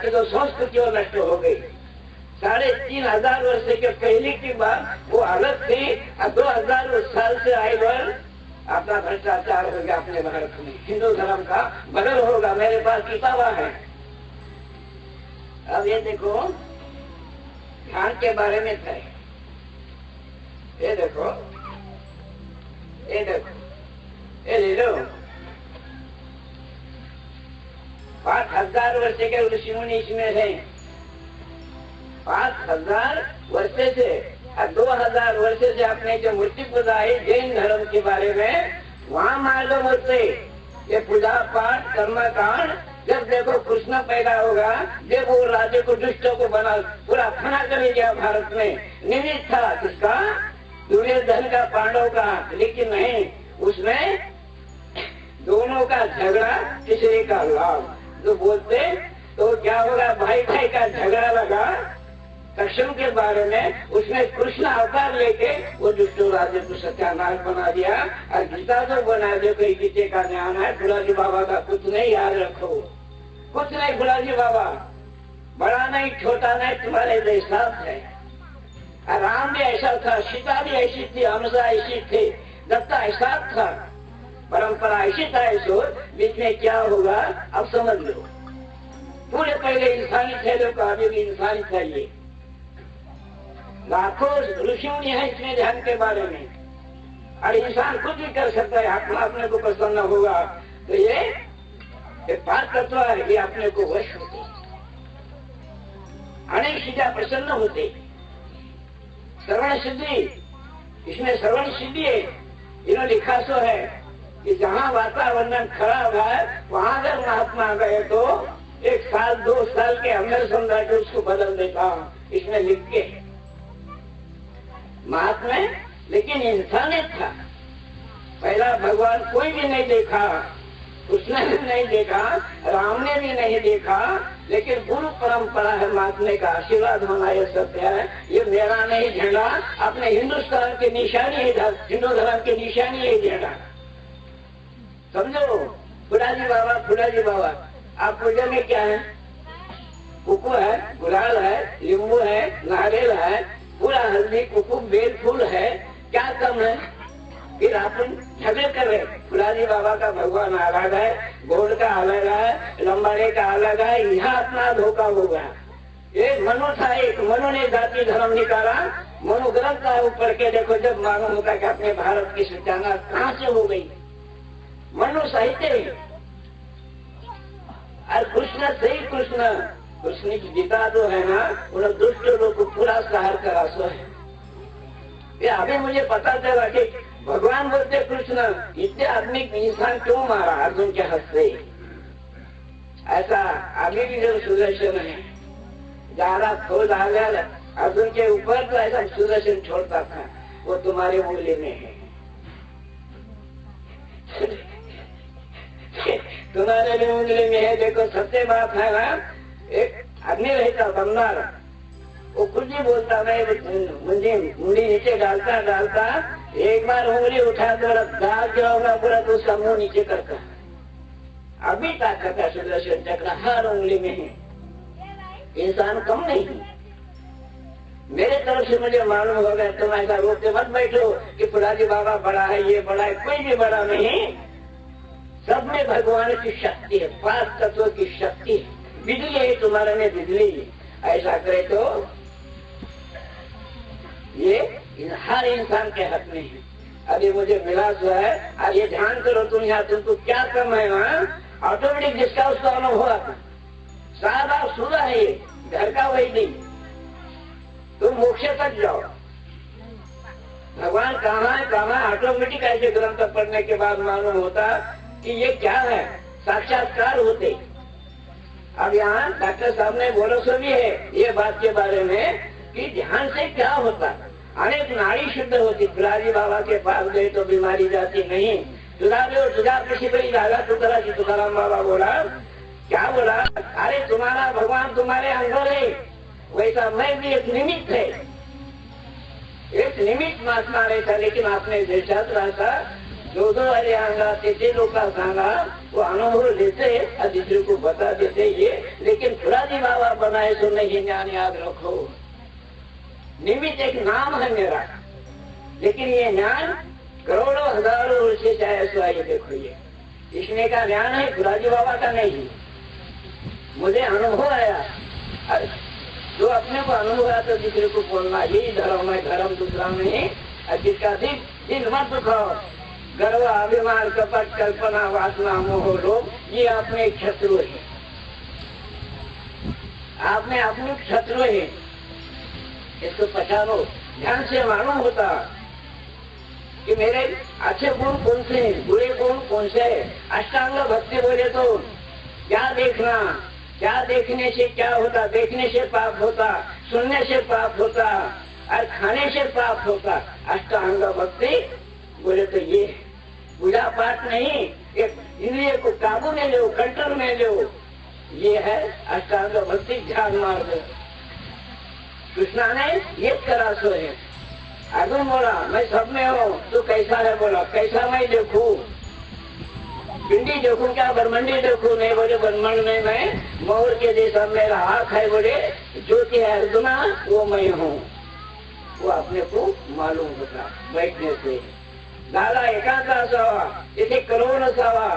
की तो संस्कृति और नष्ट हो गई। 3500 वर्ष के पहले की बात वो अलग थी। 2000 साल से आए वर अपना भ्रष्टाचार हो गया अपने भारत में। हिंदू धर्म का बदल होगा। मेरे पास किताबा है। अब ये देखो ध्यान के बारे में था। ये देखो ये देखो ये ले लो। 5000 वर्ष के ऋषि मुनि इसमें है। 5000 वर्ष से 2000 वर्ष से आपने जो मूर्ति पूजा है जैन धर्म के बारे में, वहाँ मालूम होते ये पूजा पाठ कर्म कांड। जब देखो कृष्ण पैदा होगा, जब वो राज्य को दुष्टों को बना पूरा फना कर गया भारत में। निमित्त था किसका? दुर्योधन का, पांडव का। लेकिन नहीं, उसमें दोनों का झगड़ा, तीसरे का लाभ। जो बोलते तो क्या होगा, भाई भाई का झगड़ा लगा दक्षिण के बारे में। उसमें कृष्ण अवतार लेके वो दुष्टों राज्य को सत्यानाश बना दिया। और गीता जो बना दिया, कोई गीते का ज्ञान है। फुलाजी बाबा का कुछ नहीं, याद रखो, कुछ नहीं। फुलाजी बाबा बड़ा नहीं छोटा नहीं, तुम्हारे जैसा है। राम भी ऐसा था, सीता भी ऐसी थी, हमजा ऐसी थी, दत्ता ऐसा था। परंपरा ऐसी था। ऐसो बीच में क्या होगा अब समझ लो। पूरे पहले इंसानी थे लोग, अभी भी इंसानी चाहिए। लाखों ऋषि मुनि है इसमें ध्यान के बारे में। और इंसान कुछ भी कर सकता है, आत्मा अपने को प्रसन्न होगा तो ये पाठ तत्व है, ये अपने को वश होते, अनेक चीजें प्रसन्न होते। श्रवण सिद्धि, इसमें श्रवण सिद्धि है। इन्होंने लिखा सो है कि जहाँ वातावरण खराब है वहां अगर महात्मा गए तो 1 साल 2 साल के अंदर समझा के उसको बदल देता हूँ। इसमें लिख के महात्मा। लेकिन इंसान था पहला। भगवान कोई भी नहीं देखा, उसने भी नहीं देखा, राम ने भी नहीं देखा। लेकिन गुरु परंपरा है, महात्मा का आशीर्वाद होना ये सत्य है। ये मेरा नहीं झंडा, अपने हिंदुस्तान की निशानी है, हिंदू धर्म की निशानी है झंडा। समझो। फुलाजी बाबा, फुलाजी बाबा आप पूजा में क्या है? कुकू है, गुलाल है, नींबू है, नारियल है, पूरा हल्दी कुकू बेल फूल है। क्या कम है? फिर अपन झगड़े कर रहे। फुलाजी बाबा का भगवान अलग है, गोड़ का अलग है, लंबाड़े का अलग है। यहाँ अपना धोखा होगा। एक मनु था, एक मनु ने जाति धर्म निकाला। मनु ग्रंथ का ऊपर के देखो, जब मालूम होता कि अपने भारत की सत्यानाश कहाँ से हो गई। मनु साहित्य और कृष्ण सही कृष्ण की गीता जो है ना, उन्हें दुष्ट लोग को पूरा सहार करा सो है। ये अभी मुझे पता चला कि भगवान बोलते कृष्ण इतने आदमी इंसान क्यों मारा अर्जुन के हाथ से। ऐसा अभी भी जो सुदर्शन है, ज्यादा खोज आ गया अर्जुन के ऊपर तो ऐसा सुदर्शन छोड़ता था, वो तुम्हारे मूल्य में है। तुम्हारे भी उंगली में है। देखो सत्य बात है ना। एक आदमी रहता बंगाल, वो कुछ ही बोलता नहीं, मुंडी नीचे डालता डालता एक बार उंगली उठा तो दाग गिराऊंगा पूरा, तो उसका मुंह नीचे करता। अभी ताकत है सुदर्शन चक्र हर उंगली में है। इंसान कम नहीं है। मेरे तरफ से मुझे मालूम हो गया। तुम ऐसा रोक के मत बैठो कि फुलाजी बाबा बड़ा है, ये बड़ा है। कोई भी बड़ा नहीं। सब में भगवान की शक्ति है, 5 तत्वों की शक्ति है। बिजली है तुम्हारे में, बिजली। ऐसा करे तो ये हर इंसान के हक में है। अभी मुझे मिला जो है, अब ये ध्यान करो तुम। यहाँ तुमको क्या कम है ना, ऑटोमेटिक जिसका उसका अनुभव हुआ था। सादा सुधा है ये, घर का वही नहीं। तुम मोक्ष तक जाओ। भगवान कहाँ है, कहाँ ऑटोमेटिक ऐसे ग्रंथ पढ़ने के बाद मालूम होता कि ये क्या है, साक्षात्कार होते। अब यहाँ डॉक्टर साहब ने बोलो सो भी है ये बात के बारे में कि ध्यान से क्या होता। अनेक नाड़ी शुद्ध होती। फुलाजी बाबा के पास गए तो बीमारी जाती नहीं। तुझा किसी बड़ी जागा तुकारा की तुकाराम बाबा बोला, क्या बोला? अरे तुम्हारा भगवान तुम्हारे अंदर है, वैसा मैं भी एक निमित्त है। एक निमित्त महात्मा रहता, लेकिन आपने जैसा रहता दो दो हरियाणा ते लोग सांगा वो अनुभव लेते और दूसरे को बता देते ये, लेकिन फुलाजी बाबा बनाए तो नहीं ज्ञान याद रखो। निमित्त एक नाम है मेरा, लेकिन ये ज्ञान करोड़ों हजारों वर्ष से चाहे सो आइए देखो ये इसमें का ज्ञान है, फुलाजी बाबा का नहीं। मुझे अनुभव आया, जो अपने को अनुभव आया तो दूसरे को बोलना यही धर्म है, धर्म दूसरा नहीं। और जिसका दिल मत दुखाओ, गर्व अभिमान कपट कल्पना वासना मोह लोभ ये अपने शत्रु है, आपने अपने शत्रु है, इसको पहचानो। ध्यान से मालूम होता कि मेरे अच्छे गुण कौन से हैं, बुरे गुण कौन से हैं। अष्टांग भक्ति बोले तो क्या देखना, क्या देखने से क्या होता, देखने से पाप होता, सुनने से पाप होता और खाने से पाप होता। अष्टांग भक्ति बोले तो ये पूजा पाठ नहीं, एक इंद्रिय को काबू में लो, कंट्रोल में लो, ये है अष्टांग भक्ति ध्यान मार्ग। कृष्णा ने ये करा सो है। अर्जुन बोला मैं सब में हूँ, तू कैसा है? बोला कैसा मैं देखूं, पिंडी देखूं क्या ब्रह्मंडी देखूं? नहीं बोले ब्रह्मंड में मैं मोर के जैसा मेरा आँख है। बोले ज्योति है अर्जुना वो मैं हूँ, वो अपने को मालूम होता बैठने से। दादा एकांत असावा, इथे करोड असावा,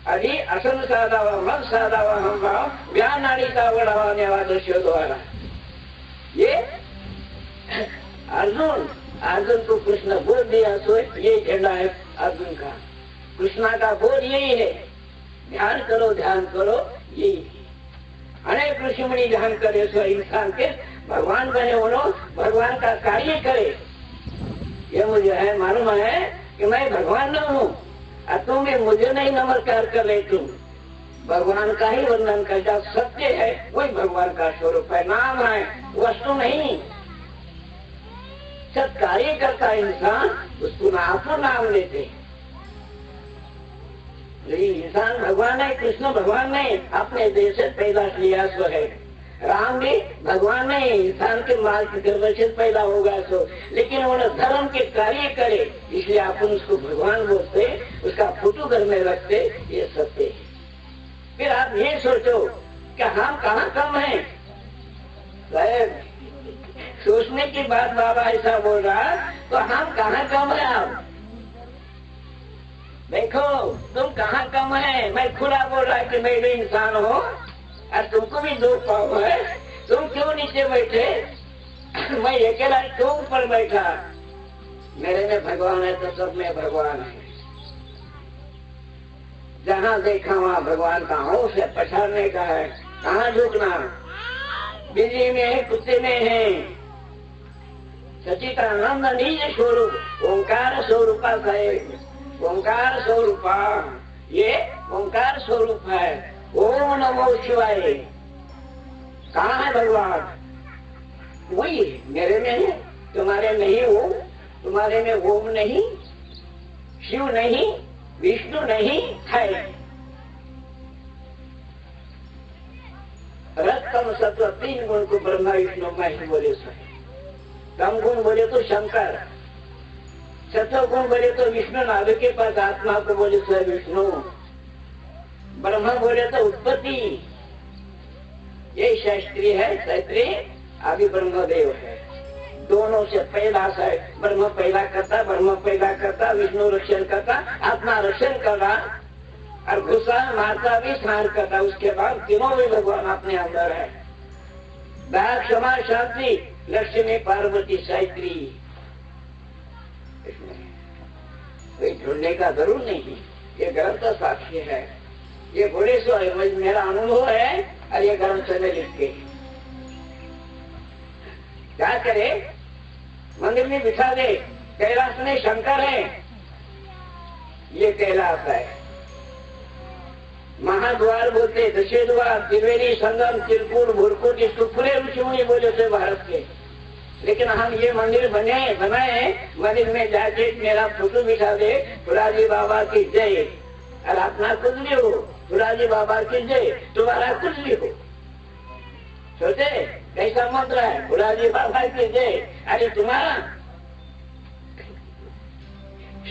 आणि असन साधावा, मग साधावा हम भाव ज्ञान आणि तावडावा नेवा दशोद्वारा। ये अर्जुन को कृष्ण बोल दिया सो ये झंडा है अर्जुन का, कृष्णा का बोल यही है, ध्यान करो ध्यान करो यही। अनेक ऋषिमुनि ध्यान करे सो इंसान के भगवान बने, उन्होंने भगवान का कार्य करे। ये मुझे है मालूम है कि मैं भगवान न हूँ और तुम भी मुझे नहीं नमस्कार कर रहे, तुम भगवान का ही वर्णन करता। सत्य है वही भगवान का स्वरूप है, नाम है वस्तु नहीं। सब कार्य करता इंसान उसको आपको नाम लेते। लेकिन इंसान भगवान है, कृष्ण भगवान नहीं, अपने देश से पैदा किया सो है। राम भी भगवान नहीं, इंसान के माल के गर्भ से पैदा होगा सो, लेकिन उन्होंने धर्म के कार्य करे इसलिए आप उसको भगवान बोलते, उसका फोटो घर में रखते, ये सत्य है। फिर आप ये सोचो कि हम कहाँ कम हैं। सोचने की बात बाबा ऐसा बोल रहा तो हम कहाँ कम है। आप देखो तुम कहाँ कम है। मैं खुला बोल रहा कि मैं भी इंसान हूँ और तुमको भी दो पाँव है, तुम क्यों नीचे बैठे, मैं अकेला क्यों ऊपर बैठा। मेरे में भगवान है तो सब में भगवान है। जहाँ देखा वहाँ भगवान का होश है, पछाड़ने का है, कहाँ झुकना। बिल्ली में है, कुत्ते में है, सचिदानंद निज स्वरूप ओंकार स्वरूपा है। ओंकार स्वरूपा ये ओंकार स्वरूप है। ओम नमो शिवाय। कहाँ है भगवान? वही मेरे में है, तुम्हारे नहीं हो। तुम्हारे में ओम नहीं, शिव नहीं, विष्णु नहीं है। रत्तम सत्व तीन गुण को ब्रह्मा विष्णु महेश बोले सो। कम गुण बोले तो शंकर, सत्व गुण बोले तो विष्णु, नाभि के पास आत्मा को बोले तो विष्णु, ब्रह्मा बोले तो उत्पत्ति। ये शास्त्रीय है, शास्त्रीय अभी ब्रह्मदेव है। दोनों से पैदा है, ब्रह्म पैदा करता, ब्रह्म पैदा करता, विष्णु रक्षण करता, आत्मा रक्षण करता और गुस्सा मारता भी स्नान करता। उसके बाद तीनों भी भगवान अपने अंदर है। दया क्षमा शांति लक्ष्मी पार्वती सावित्री। कोई ढूंढने का जरूर नहीं, ये ग्रंथ साक्षी है। ये बोले सो मेरा अनुभव है और ये ग्रंथ में लिख के क्या करे, मंदिर में बिठा दे। कैलाश में शंकर है, ये कैलाश है। महाद्वार बोलते, दशे द्वार, त्रिवेणी, संगम, त्रिपुर, भूरकुट, इसको पूरे ऋषि बोले थे भारत के। लेकिन हम ये मंदिर बनाए, मंदिर में जाके मेरा फोटो बिठा दे, फुलाजी बाबा की जय, और अपना कुछ भी हो, फुलाजी बाबा की जय, तुम्हारा कुछ भी हो। सोचे कैसा मंत्र है, फुलाजी बाबा की जय, अरे तुम्हारा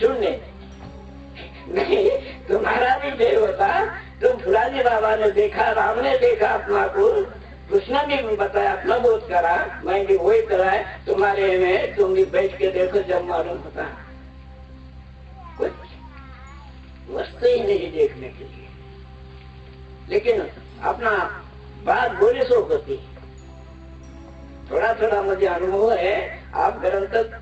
शून्य। नहीं, तुम्हारा भी देह होता। तुम फुलाजी बाबा ने देखा, राम ने देखा आत्मा को, कृष्ण भी बताया, अपना बोध करा, मैं भी वही कराए तुम्हारे में। तुम भी बैठ के देखो, जब मालूम होता कुछ वस्तु ही नहीं देखने के लिए। लेकिन अपना बात बोले सो होती। थोड़ा थोड़ा मुझे अनुभव है, आप घर तक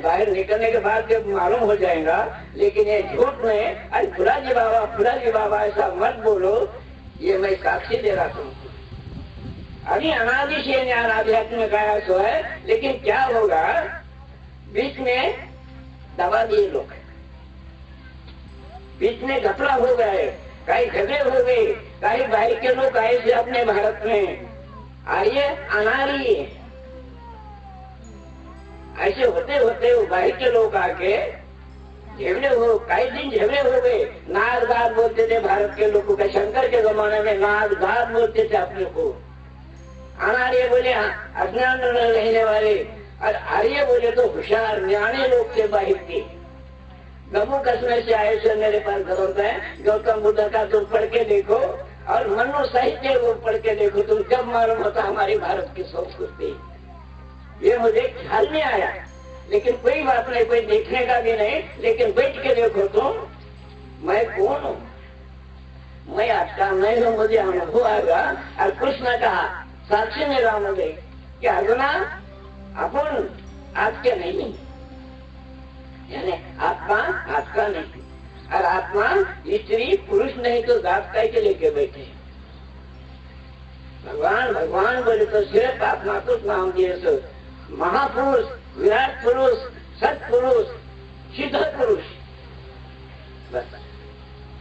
बाहर निकलने के बाद जब मालूम हो जाएगा। लेकिन ये झूठ में अरे फुलाजी बाबा ऐसा मत बोलो, ये मैं साक्षी दे रहा तुमको। अभी अनादि से ज्ञान आध्यात्म में गाया सो है, लेकिन क्या होगा, बीच में दबा दिए लोग, बीच में घपला हो गए, कई झगड़े हो गए, कई भाई के लोग आए थे अपने भारत में, आर्य अनार्य, ऐसे होते होते वो भाई के लोग आके झगड़े हो, कई दिन झगड़े हो गए। नागदार बोलते थे भारत के लोगों का, शंकर के जमाने में नागदार बोलते थे अपने को। अनार्य बोले अज्ञान रहने वाले, और आर्य बोले तो होशियार ज्ञानी लोग थे बाहर के। जम्मू कश्मीर से आए थे मेरे पास ग्रंथ है, गौतम बुद्ध का तुम पढ़ के देखो, और मनो साहित्य वो पढ़ के देखो, तुम जब मालूम होता हमारी भारत की संस्कृति। ये मुझे ख्याल नहीं आया, लेकिन कोई बात नहीं, कोई देखने का भी नहीं, लेकिन बैठ के देखो तुम, मैं कौन हूँ, मैं आपका नहीं हूँ, मुझे अनुभव आएगा। और कृष्ण कहा साक्षी में राम दे कि अर्जुना अपन आपके नहीं, यानी आत्मा आपका नहीं, और आत्मा स्त्री पुरुष नहीं तो जात के लेके बैठे। भगवान बोले तो सिर्फ आत्मा को नाम दिए, तो महापुरुष, विराट पुरुष, सत्पुरुष, सिद्ध पुरुष, बस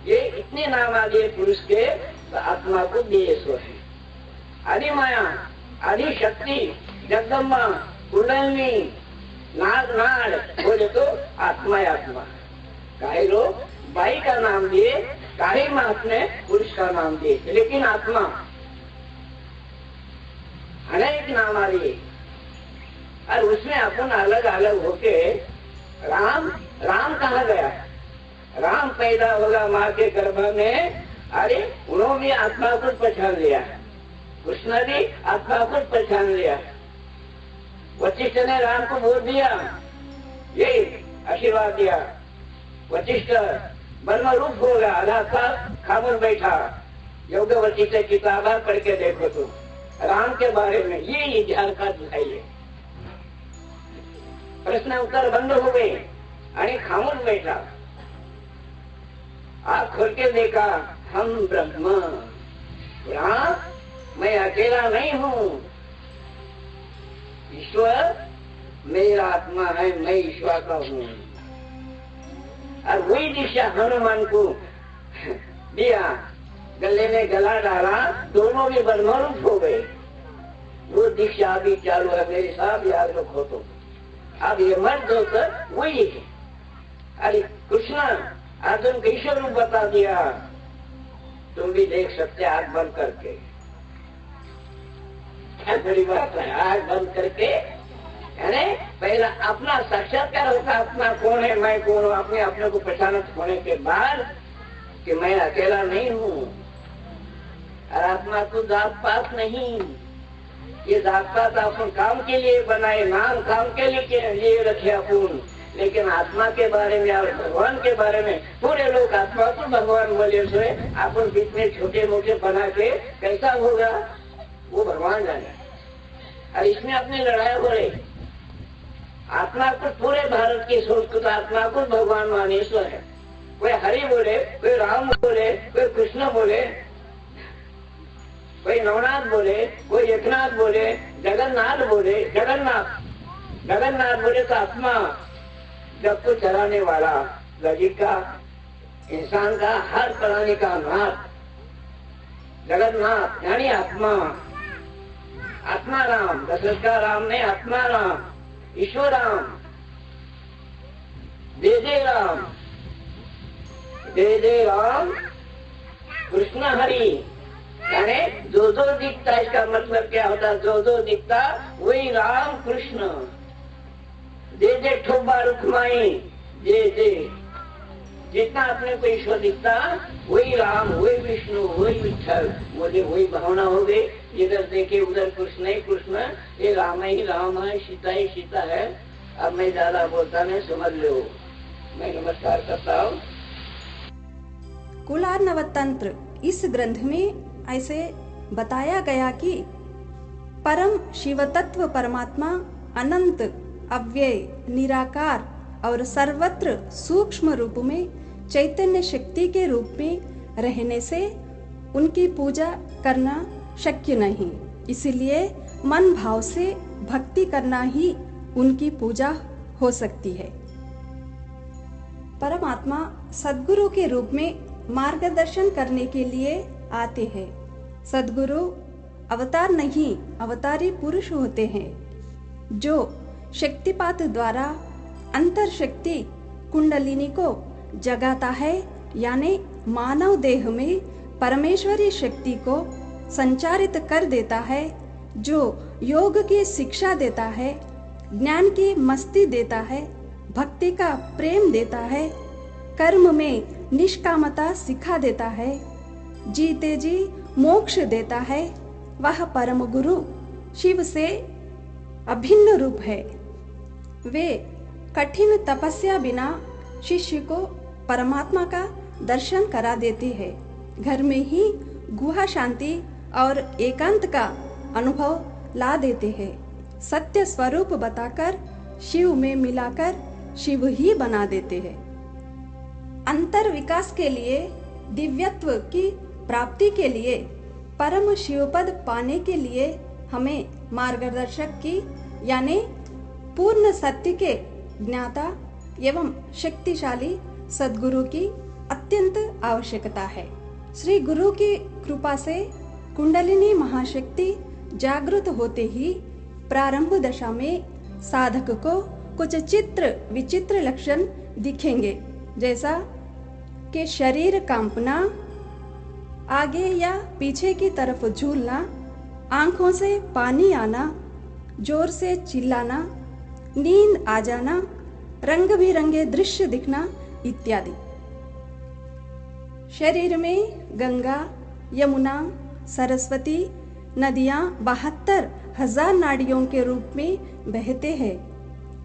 ये इतने नाम आ दिए पुरुष के, तो आत्मा को दिए सो है। आदि माया, आदि शक्ति, जगदम्बा, कुंडलिनी, नाग बोले तो आत्मा आत्मा। काहे लोग बाई का नाम दिए, काहे महात्मा पुरुष का नाम दिए, लेकिन आत्मा अनेक नाम आ दिए, और उसमें अपन अलग अलग होके राम कहा गया। राम पैदा होगा माँ के गर्भ में, अरे उन्होंने भी आत्मा को पहचान लिया, कृष्ण भी आत्मा को पहचान लिया। वशिष्ठ ने राम को बोल दिया, ये आशीर्वाद दिया। वशिष्ठ ब्रह्म रूप होगा, आधा साल खामोश बैठा। योग वशिष्ठ किताब पढ़ के देखो तुम, राम के बारे में ये ध्यान का दिखाइए। प्रश्न उत्तर बंद हो गए, अरे खामोश बैठा। आँख खोल के देखा, हम ब्रह्म, मैं अकेला नहीं हूँ, ईश्वर मेरा आत्मा है, मैं ईश्वर का हूँ। और वही दिशा हनुमान को दिया, गले में गला डाला, दोनों भी ब्रह्मरूप हो गए। वो दीक्षा अभी चालू है, मेरे साहब याद रखो। तो अब ये मर्द होकर वही है। अरे कृष्ण अर्जुन को ईश्वर रूप बता दिया, तुम भी देख सकते आग बंद करके। क्या बड़ी बात है, आग बंद करके, यानी पहला अपना साक्षात्कार होता, अपना कौन है, मैं कौन हूँ, अपने अपने को पहचानत होने के बाद कि मैं अकेला नहीं हूँ। और आत्मा को जात पात नहीं, ये जात पात अपन काम के लिए बनाए, नाम काम के लिए रखे अपन, लेकिन आत्मा के बारे में और भगवान के बारे में पूरे लोग आत्मा को भगवान बोले, सोए अपन बीच में छोटे मोटे बना के कैसा होगा वो भगवान जाने। और इसमें अपनी लड़ाई हो रही, आत्मा को पूरे भारत की संस्कृत आत्मा को भगवान माने सो है। कोई हरि बोले, कोई राम बोले, कोई कृष्ण बोले, कोई नवनाथ बोले, कोई एकनाथ बोले, जगन्नाथ बोले, जगन्नाथ बोले तो आत्मा जब को चलाने वाला, गरीब का, इंसान का, हर प्राणी का नाथ, जगन्नाथ यानी आत्मा। आत्मा राम, दशरथ का राम ने आत्मा राम, ईश्वर राम, दे राम, कृष्ण हरि, यानी जो दिखता, इसका मतलब क्या होता, जो दिखता वही राम कृष्ण। दे ठोबा रुखमाई, जितना अपने को ईश्वर दिखता वही राम, वही विष्णु, वही विठल, मुझे वही भावना हो गई। इधर देखे उधर कृष्ण ही कृष्ण, ये राम ही राम है, सीता ही सीता है। अब मैं ज्यादा बोलता नहीं, समझ लो। मैं नमस्कार करता हूँ। कुलार्णव तंत्र इस ग्रंथ में ऐसे बताया गया कि परम शिव तत्व परमात्मा अनंत, अव्यय, निराकार और सर्वत्र सूक्ष्म रूप में चैतन्य शक्ति के रूप में रहने से उनकी पूजा करना शक्य नहीं। इसलिए मन भाव से भक्ति करना ही उनकी पूजा हो सकती है। परमात्मा सद्गुरु के रूप में मार्गदर्शन करने के लिए आते हैं। सद्गुरु अवतार नहीं, अवतारी पुरुष होते हैं, जो शक्तिपात द्वारा अंतर शक्ति कुंडलिनी को जगाता है, यानी मानव देह में परमेश्वरी शक्ति को संचारित कर देता है, जो योग की शिक्षा देता है, ज्ञान की मस्ती देता है, भक्ति का प्रेम देता है, कर्म में निष्कामता सिखा देता है, जीते जी मोक्ष देता है। वह परम गुरु शिव से अभिन्न रूप है। वे कठिन तपस्या बिना शिष्य को परमात्मा का दर्शन करा देते हैं। घर में ही गुहा शांति और एकांत का अनुभव ला देते हैं। सत्य स्वरूप बताकर शिव में मिलाकर शिव ही बना देते हैं। अंतर विकास के लिए, दिव्यत्व की प्राप्ति के लिए, परम शिवपद पाने के लिए हमें मार्गदर्शक की यानी पूर्ण सत्य के ज्ञाता एवं शक्तिशाली सद्गुरु की अत्यंत आवश्यकता है। श्री गुरु की कृपा से कुंडलिनी महाशक्ति जागृत होते ही प्रारंभ दशा में साधक को कुछ चित्र विचित्र लक्षण दिखेंगे, जैसा कि शरीर कांपना, आगे या पीछे की तरफ झूलना, आंखों से पानी आना, जोर से चिल्लाना, नींद आ जाना, रंग बिरंगे दृश्य दिखना इत्यादि। शरीर में गंगा, यमुना, सरस्वती नदियां 72,000 नाड़ियों के रूप में बहते हैं।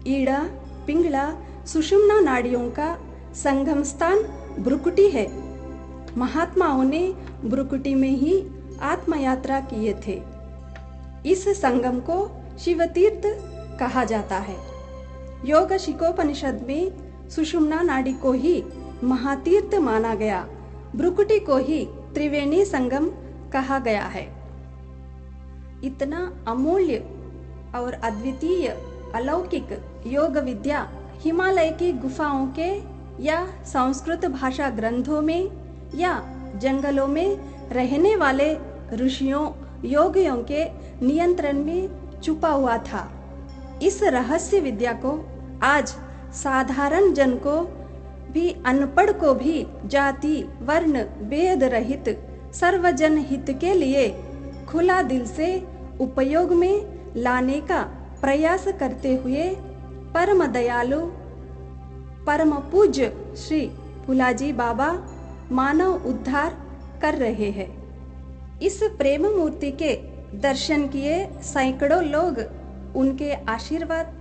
ईड़ा, पिंगला, सुषुम्ना नाड़ियों का संगम स्थान भ्रुकुटी है। महात्माओं ने भ्रुकुटी में ही आत्मयात्रा किए थे। इस संगम को शिवतीर्थ कहा जाता है। योग शिकोपनिषद में सुषुम्ना नाड़ी को ही महातीर्थ माना गया, भ्रुकुटी को ही त्रिवेणी संगम कहा गया है। इतना अमूल्य और अद्वितीय अलौकिक योग विद्या हिमालय की गुफाओं के या संस्कृत भाषा ग्रंथों में या जंगलों में रहने वाले ऋषियों योगियों के नियंत्रण में छुपा हुआ था। इस रहस्य विद्या को आज साधारण जन को भी, अनपढ़ को भी जाति वर्ण भेद रहित सर्वजन हित के लिए खुला दिल से उपयोग में लाने का प्रयास करते हुए परम दयालु परम पूज्य श्री फुलाजी बाबा मानव उद्धार कर रहे हैं। इस प्रेम मूर्ति के दर्शन किए सैकड़ों लोग उनके आशीर्वाद